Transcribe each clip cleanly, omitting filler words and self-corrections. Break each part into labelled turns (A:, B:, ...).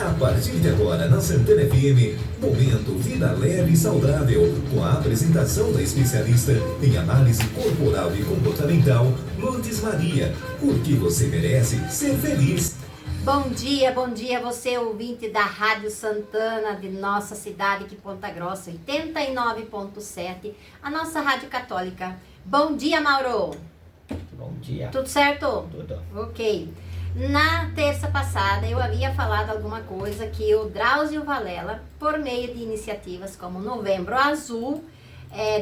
A: A partir de agora, na Santana FM, Momento Vida Leve e Saudável, com a apresentação da especialista em análise corporal e comportamental, Lourdes Maria, porque você merece ser feliz.
B: Bom dia você ouvinte da Rádio Santana de nossa cidade de Ponta Grossa, 89.7, a nossa rádio católica. Bom dia, Mauro!
C: Bom dia.
B: Tudo certo?
C: Tudo.
B: Ok. Na terça passada eu havia falado alguma coisa que o Drauzio Varela, por meio de iniciativas como Novembro Azul,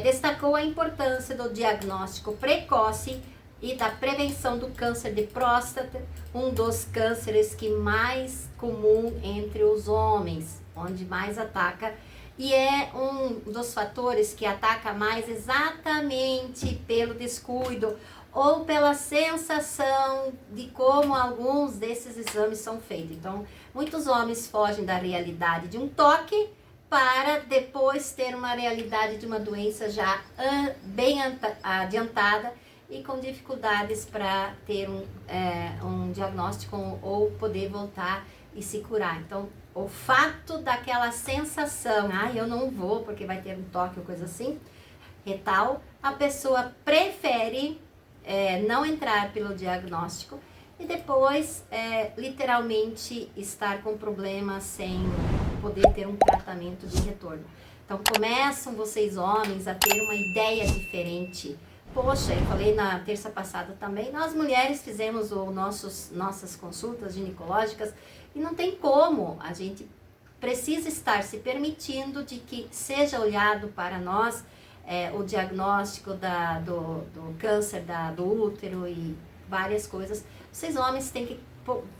B: destacou a importância do diagnóstico precoce e da prevenção do câncer de próstata, um dos cânceres que mais comum entre os homens, onde mais ataca, e é um dos fatores que ataca mais exatamente pelo descuido ou pela sensação de como alguns desses exames são feitos. Então, muitos homens fogem da realidade de um toque para depois ter uma realidade de uma doença já bem adiantada e com dificuldades para ter um diagnóstico ou poder voltar e se curar. Então, o fato daquela sensação, eu não vou porque vai ter um toque ou coisa assim, retal, a pessoa prefere não entrar pelo diagnóstico e depois literalmente estar com problemas sem poder ter um tratamento de retorno. Então começam vocês homens a ter uma ideia diferente. Poxa, eu falei na terça passada também, nós mulheres fizemos nossas consultas ginecológicas e não tem como, a gente precisa estar se permitindo de que seja olhado para nós o diagnóstico do câncer do útero e várias coisas. Vocês homens têm que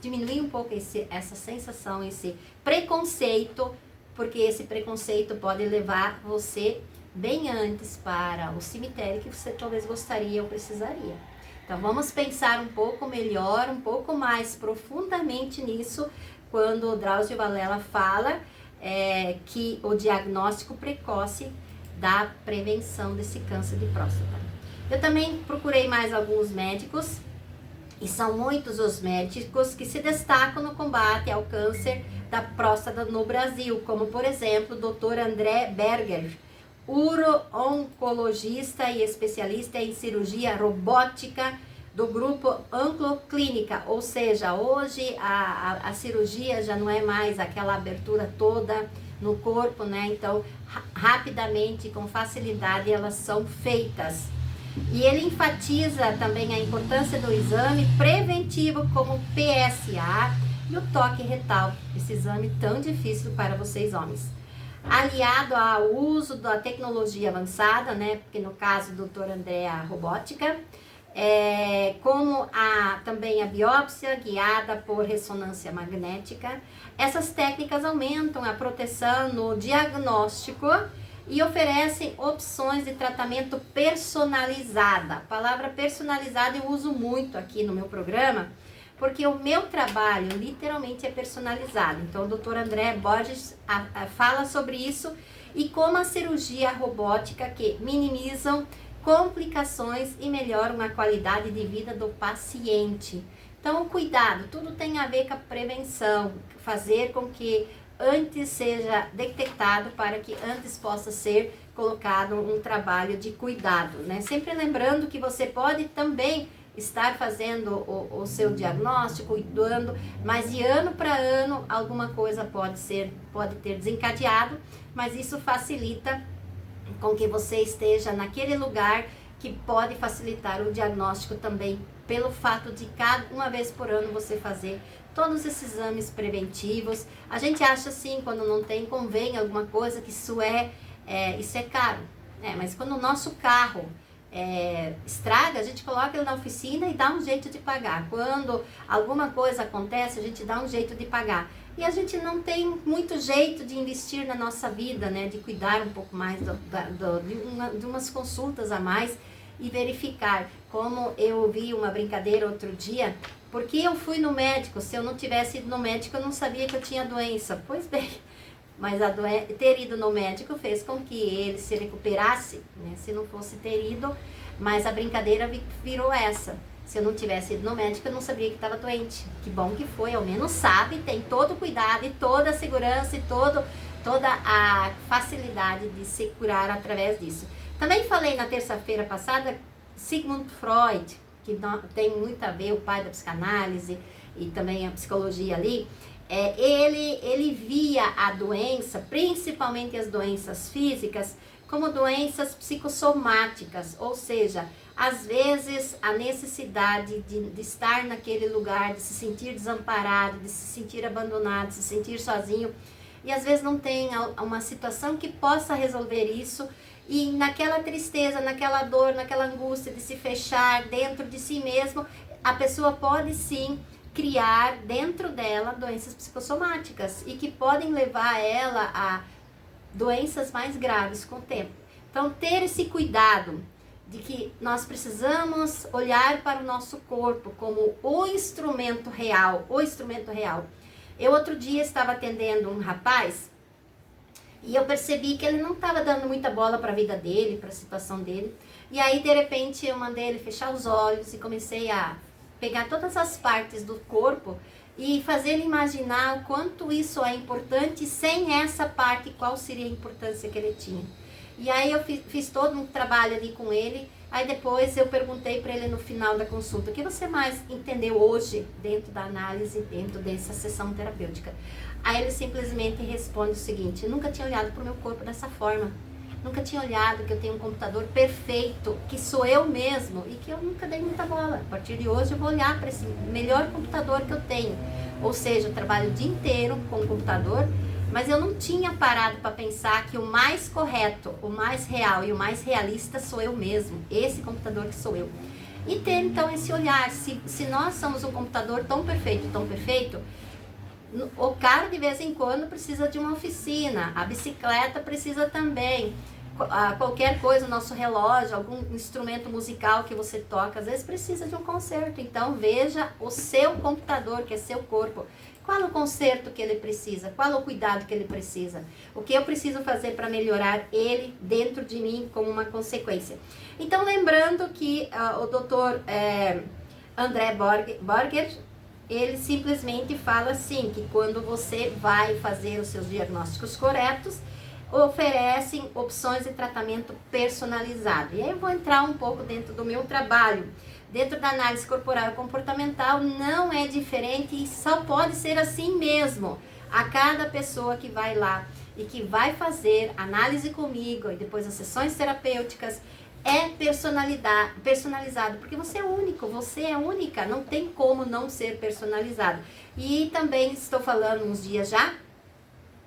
B: diminuir um pouco essa sensação, esse preconceito, porque esse preconceito pode levar você bem antes para o cemitério que você talvez gostaria ou precisaria. Então vamos pensar um pouco melhor, um pouco mais profundamente nisso, quando o Drauzio Varela fala que o diagnóstico precoce da prevenção desse câncer de próstata. Eu também procurei mais alguns médicos, e são muitos os médicos que se destacam no combate ao câncer da próstata no Brasil, como por exemplo o Dr. André Berger, uro-oncologista e especialista em cirurgia robótica do grupo Oncoclínica, ou seja, hoje a cirurgia já não é mais aquela abertura toda no corpo, né? Então, rapidamente, com facilidade, elas são feitas. E ele enfatiza também a importância do exame preventivo como PSA e o toque retal, esse exame tão difícil para vocês homens. Aliado ao uso da tecnologia avançada, né? Porque no caso do Dr. André, a robótica, como também a biópsia guiada por ressonância magnética. Essas técnicas aumentam a proteção no diagnóstico e oferecem opções de tratamento personalizada. A palavra personalizada eu uso muito aqui no meu programa, porque o meu trabalho literalmente é personalizado. Então o Dr. André Borges fala sobre isso e como a cirurgia robótica que minimizam complicações e melhoram a qualidade de vida do paciente. Então, o cuidado, tudo tem a ver com a prevenção, fazer com que antes seja detectado para que antes possa ser colocado um trabalho de cuidado, né? Sempre lembrando que você pode também estar fazendo o seu diagnóstico, cuidando, mas de ano para ano alguma coisa pode ter desencadeado, mas isso facilita com que você esteja naquele lugar que pode facilitar o diagnóstico também, pelo fato de uma vez por ano você fazer todos esses exames preventivos. A gente acha assim, quando não tem, convém alguma coisa, que isso é caro, mas quando o nosso carro estraga, a gente coloca ele na oficina e dá um jeito de pagar. Quando alguma coisa acontece, a gente dá um jeito de pagar. E a gente não tem muito jeito de investir na nossa vida, né? De cuidar um pouco mais de umas consultas a mais e verificar. Como eu ouvi uma brincadeira outro dia, porque eu fui no médico, se eu não tivesse ido no médico, eu não sabia que eu tinha doença. Pois bem, mas ter ido no médico fez com que ele se recuperasse, né? Se não fosse ter ido, mas a brincadeira virou essa. Se eu não tivesse ido no médico, eu não sabia que estava doente. Que bom que foi, ao menos sabe, tem todo o cuidado e toda a segurança e toda a facilidade de se curar através disso. Também falei na terça-feira passada, Sigmund Freud, que tem muito a ver, o pai da psicanálise e também a psicologia ali, ele via a doença, principalmente as doenças físicas, como doenças psicossomáticas, ou seja, às vezes a necessidade de estar naquele lugar, de se sentir desamparado, de se sentir abandonado, de se sentir sozinho, e às vezes não tem uma situação que possa resolver isso, e naquela tristeza, naquela dor, naquela angústia de se fechar dentro de si mesmo, a pessoa pode sim criar dentro dela doenças psicossomáticas e que podem levar ela a doenças mais graves com o tempo. Então, ter esse cuidado de que nós precisamos olhar para o nosso corpo como o instrumento real, Eu outro dia estava atendendo um rapaz e eu percebi que ele não estava dando muita bola para a vida dele, para a situação dele. E aí, de repente, eu mandei ele fechar os olhos e comecei a pegar todas as partes do corpo e fazer ele imaginar o quanto isso é importante, sem essa parte, qual seria a importância que ele tinha. E aí eu fiz todo um trabalho ali com ele, aí depois eu perguntei para ele no final da consulta, o que você mais entendeu hoje dentro da análise, dentro dessa sessão terapêutica? Aí ele simplesmente responde o seguinte: nunca tinha olhado para o meu corpo dessa forma. Nunca tinha olhado que eu tenho um computador perfeito, que sou eu mesmo e que eu nunca dei muita bola. A partir de hoje eu vou olhar para esse melhor computador que eu tenho. Ou seja, eu trabalho o dia inteiro com o computador, mas eu não tinha parado para pensar que o mais correto, o mais real e o mais realista sou eu mesmo. Esse computador que sou eu. E ter então esse olhar, se nós somos um computador tão perfeito, o carro de vez em quando precisa de uma oficina, a bicicleta precisa também, qualquer coisa, o nosso relógio, algum instrumento musical que você toca, às vezes precisa de um conserto. Então veja o seu computador, que é seu corpo, qual é o conserto que ele precisa, qual é o cuidado que ele precisa, o que eu preciso fazer para melhorar ele dentro de mim como uma consequência. Então lembrando que o doutor André Borger, ele simplesmente fala assim, que quando você vai fazer os seus diagnósticos corretos, oferecem opções de tratamento personalizado. E aí eu vou entrar um pouco dentro do meu trabalho. Dentro da análise corporal e comportamental não é diferente e só pode ser assim mesmo. A cada pessoa que vai lá e que vai fazer análise comigo e depois as sessões terapêuticas, é personalizado, porque você é único, você é única, não tem como não ser personalizado. E também estou falando uns dias já,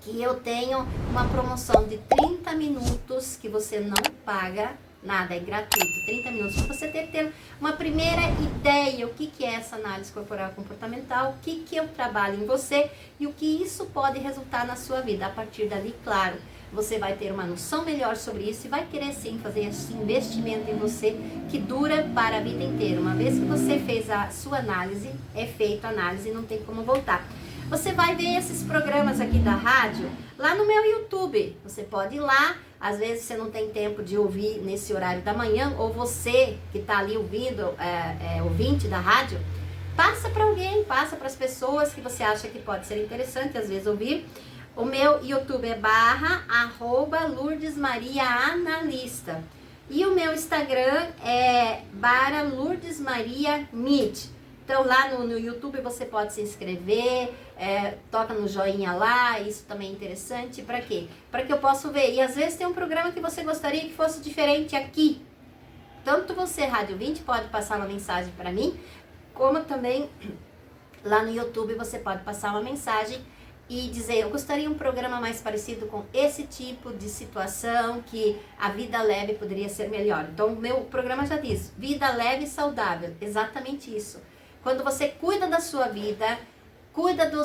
B: que eu tenho uma promoção de 30 minutos, que você não paga nada, é gratuito, 30 minutos, para você ter uma primeira ideia, o que é essa análise corporal comportamental, o que eu trabalho em você e o que isso pode resultar na sua vida. A partir dali, claro, você vai ter uma noção melhor sobre isso e vai querer sim fazer esse investimento em você que dura para a vida inteira. Uma vez que você fez a sua análise, é feita a análise e não tem como voltar. Você vai ver esses programas aqui da rádio lá no meu YouTube. Você pode ir lá, às vezes você não tem tempo de ouvir nesse horário da manhã, ou você que está ali ouvindo, ouvinte da rádio, passa para alguém, passa para as pessoas que você acha que pode ser interessante, às vezes ouvir. O meu YouTube é @LourdesMariaAnalista. E o meu Instagram é @LourdesMariaMid. Então lá no YouTube você pode se inscrever, toca no joinha lá, isso também é interessante. Para quê? Para que eu possa ver. E às vezes tem um programa que você gostaria que fosse diferente aqui. Tanto você, Rádio 20, pode passar uma mensagem para mim, como também lá no YouTube você pode passar uma mensagem e dizer: eu gostaria de um programa mais parecido com esse tipo de situação, que a vida leve poderia ser melhor. Então o meu programa já diz, vida leve e saudável, exatamente isso. Quando você cuida da sua vida, cuida do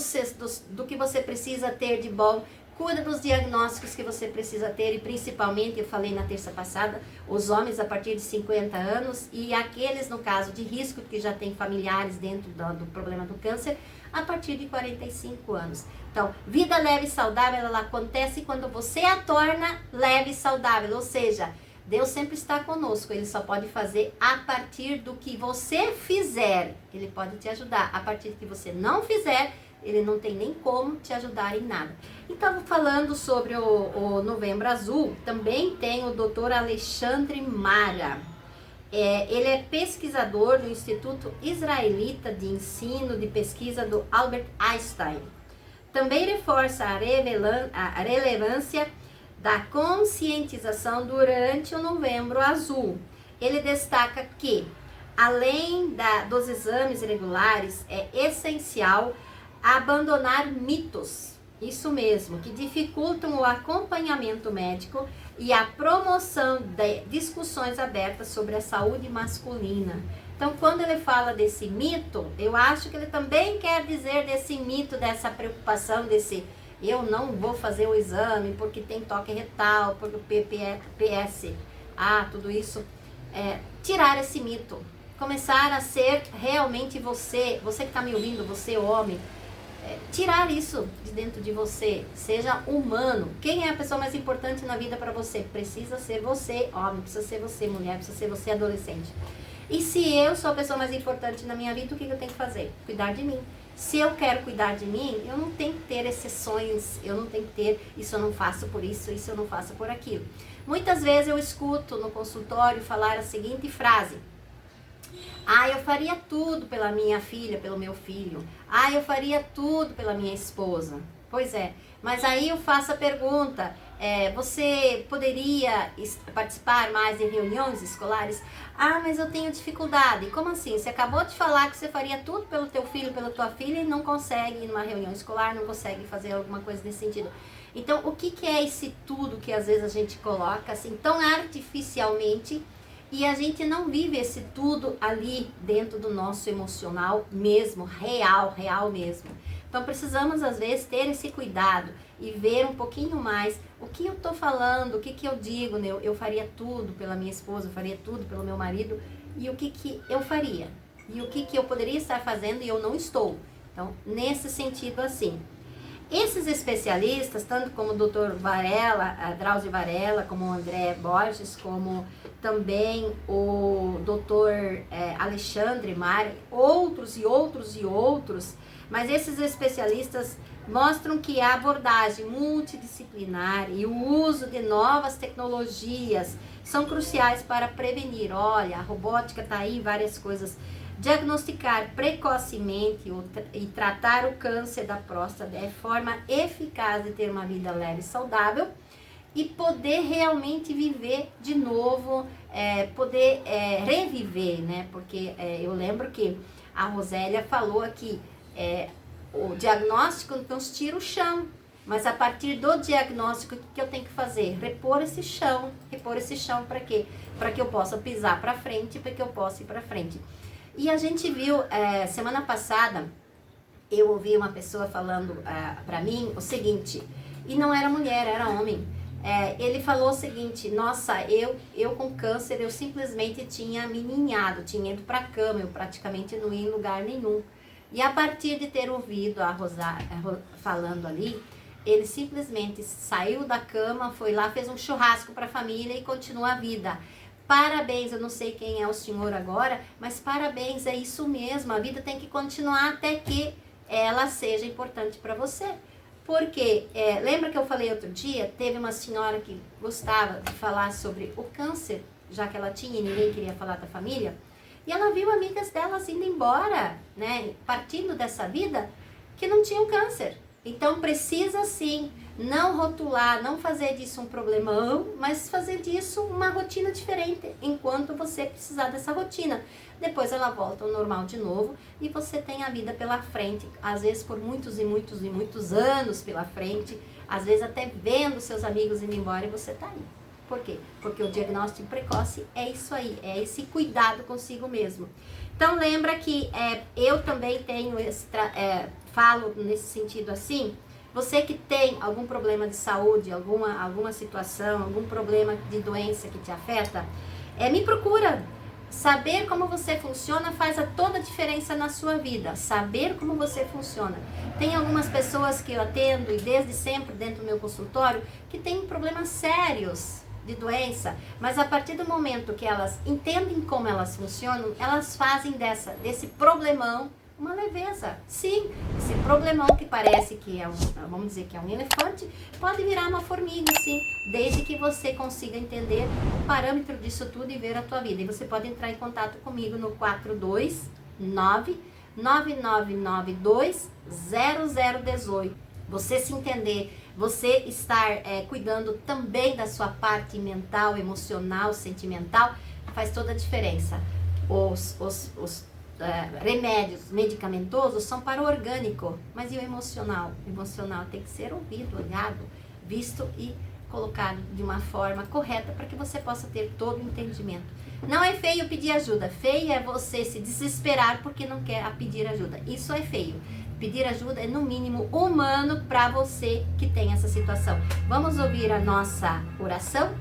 B: que você precisa ter de bom, cuida dos diagnósticos que você precisa ter, e principalmente, eu falei na terça passada, os homens a partir de 50 anos e aqueles, no caso de risco, que já têm familiares dentro do problema do câncer, a partir de 45 anos. Então, vida leve e saudável, ela acontece quando você a torna leve e saudável, ou seja, Deus sempre está conosco, Ele só pode fazer a partir do que você fizer. Ele pode te ajudar. A partir do que você não fizer, Ele não tem nem como te ajudar em nada. Então, falando sobre o Novembro Azul, também tem o Dr. Alexandre Mara. Ele é pesquisador do Instituto Israelita de Ensino de Pesquisa do Albert Einstein. Também reforça a relevância da conscientização durante o Novembro Azul. Ele destaca que, além dos exames regulares, é essencial abandonar mitos, isso mesmo, que dificultam o acompanhamento médico e a promoção de discussões abertas sobre a saúde masculina. Então, quando ele fala desse mito, eu acho que ele também quer dizer desse mito, dessa preocupação, desse eu não vou fazer o exame porque tem toque retal, porque o PPS, tudo isso. Tirar esse mito, começar a ser realmente você que está me ouvindo, você homem, tirar isso de dentro de você, seja humano. Quem é a pessoa mais importante na vida para você? Precisa ser você, homem, precisa ser você, mulher, precisa ser você, adolescente. E se eu sou a pessoa mais importante na minha vida, o que eu tenho que fazer? Cuidar de mim. Se eu quero cuidar de mim, eu não tenho que ter exceções, eu não tenho que ter, isso eu não faço por isso eu não faço por aquilo. Muitas vezes eu escuto no consultório falar a seguinte frase: eu faria tudo pela minha filha, pelo meu filho. Eu faria tudo pela minha esposa. Pois é, mas aí eu faço a pergunta, você poderia participar mais de reuniões escolares? Mas eu tenho dificuldade. Como assim? Você acabou de falar que você faria tudo pelo teu filho, pela tua filha e não consegue ir numa reunião escolar, não consegue fazer alguma coisa nesse sentido. Então, o que é esse tudo que às vezes a gente coloca assim tão artificialmente e a gente não vive esse tudo ali dentro do nosso emocional mesmo, real mesmo. Então precisamos às vezes ter esse cuidado e ver um pouquinho mais o que eu estou falando, o que eu digo, né? Eu faria tudo pela minha esposa, eu faria tudo pelo meu marido, e o que eu faria, e o que eu poderia estar fazendo e eu não estou. Então, nesse sentido assim. Esses especialistas, tanto como o Dr. Varela, Drauzio Varela, como o André Borges, como também o Dr. Alexandre Mara, outros, mas esses especialistas mostram que a abordagem multidisciplinar e o uso de novas tecnologias são cruciais para prevenir. Olha, a robótica está aí, várias coisas. Diagnosticar precocemente e tratar o câncer da próstata é forma eficaz de ter uma vida leve e saudável e poder realmente viver de novo, poder reviver, né? Porque eu lembro que a Rosélia falou aqui, o diagnóstico nos tira o chão, mas a partir do diagnóstico, o que eu tenho que fazer? Repor esse chão para quê? Para que eu possa pisar para frente, para que eu possa ir para frente. E a gente viu, semana passada, eu ouvi uma pessoa falando para mim o seguinte, e não era mulher, era homem. Ele falou o seguinte: nossa, eu com câncer, eu simplesmente tinha me ninhado, tinha ido para a cama, eu praticamente não ia em lugar nenhum. E a partir de ter ouvido a Rosária falando ali, ele simplesmente saiu da cama, foi lá, fez um churrasco para a família e continua a vida. Parabéns, eu não sei quem é o senhor agora, mas parabéns, é isso mesmo, a vida tem que continuar até que ela seja importante para você. Porque, lembra que eu falei outro dia, teve uma senhora que gostava de falar sobre o câncer, já que ela tinha e ninguém queria falar da família, e ela viu amigas delas indo embora, né, partindo dessa vida, que não tinham câncer. Então precisa sim não rotular, não fazer disso um problemão, mas fazer disso uma rotina diferente, enquanto você precisar dessa rotina. Depois ela volta ao normal de novo e você tem a vida pela frente, às vezes por muitos e muitos anos pela frente, às vezes até vendo seus amigos indo embora e você tá aí. Por quê? Porque o diagnóstico precoce é isso aí, é esse cuidado consigo mesmo. Então lembra que eu também tenho falo nesse sentido assim, você que tem algum problema de saúde, alguma situação, algum problema de doença que te afeta, me procura. Saber como você funciona faz toda a diferença na sua vida. Saber como você funciona. Tem algumas pessoas que eu atendo e desde sempre dentro do meu consultório que têm problemas sérios de doença, mas a partir do momento que elas entendem como elas funcionam, elas fazem desse problemão uma leveza. Sim, esse problemão que parece que vamos dizer que é um elefante, pode virar uma formiga, sim, desde que você consiga entender o parâmetro disso tudo e ver a tua vida. E você pode entrar em contato comigo no 429-9992-0018. Você se entender, você estar cuidando também da sua parte mental, emocional, sentimental, faz toda a diferença. Os remédios medicamentosos são para o orgânico, mas e o emocional? O emocional tem que ser ouvido, olhado, visto e colocado de uma forma correta para que você possa ter todo o entendimento. Não é feio pedir ajuda, feio é você se desesperar porque não quer pedir ajuda. Isso é feio. Pedir ajuda é no mínimo humano para você que tem essa situação. Vamos ouvir a nossa oração?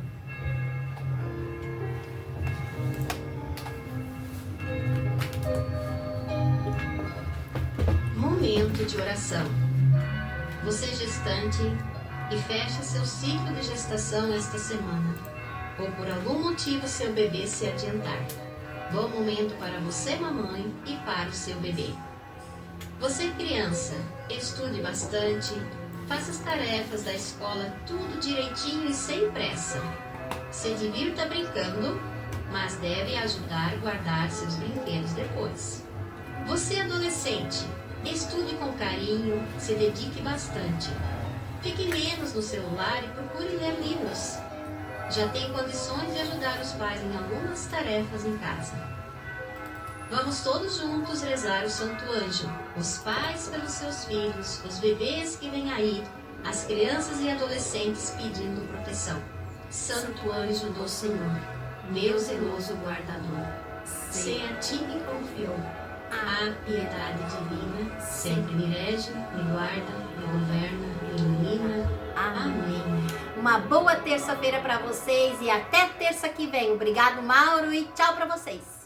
B: Momento de oração. Você gestante e fecha seu ciclo de gestação esta semana, ou por algum motivo seu bebê se adiantar. Bom momento para você, mamãe, e para o seu bebê. Você, criança, estude bastante, faça as tarefas da escola tudo direitinho e sem pressa. Se divirta brincando, mas deve ajudar a guardar seus brinquedos depois. Você, adolescente, estude com carinho, se dedique bastante. Fique menos no celular e procure ler livros. Já tem condições de ajudar os pais em algumas tarefas em casa. Vamos todos juntos rezar o Santo Anjo, os pais pelos seus filhos, os bebês que vêm aí, as crianças e adolescentes pedindo proteção. Santo Anjo do Senhor, meu zeloso guardador, se a ti me confiou a piedade divina, sempre me rege, me guarda, me governa, me ilumina. Amém. Uma boa terça-feira para vocês e até terça que vem. Obrigado, Mauro, e tchau para vocês.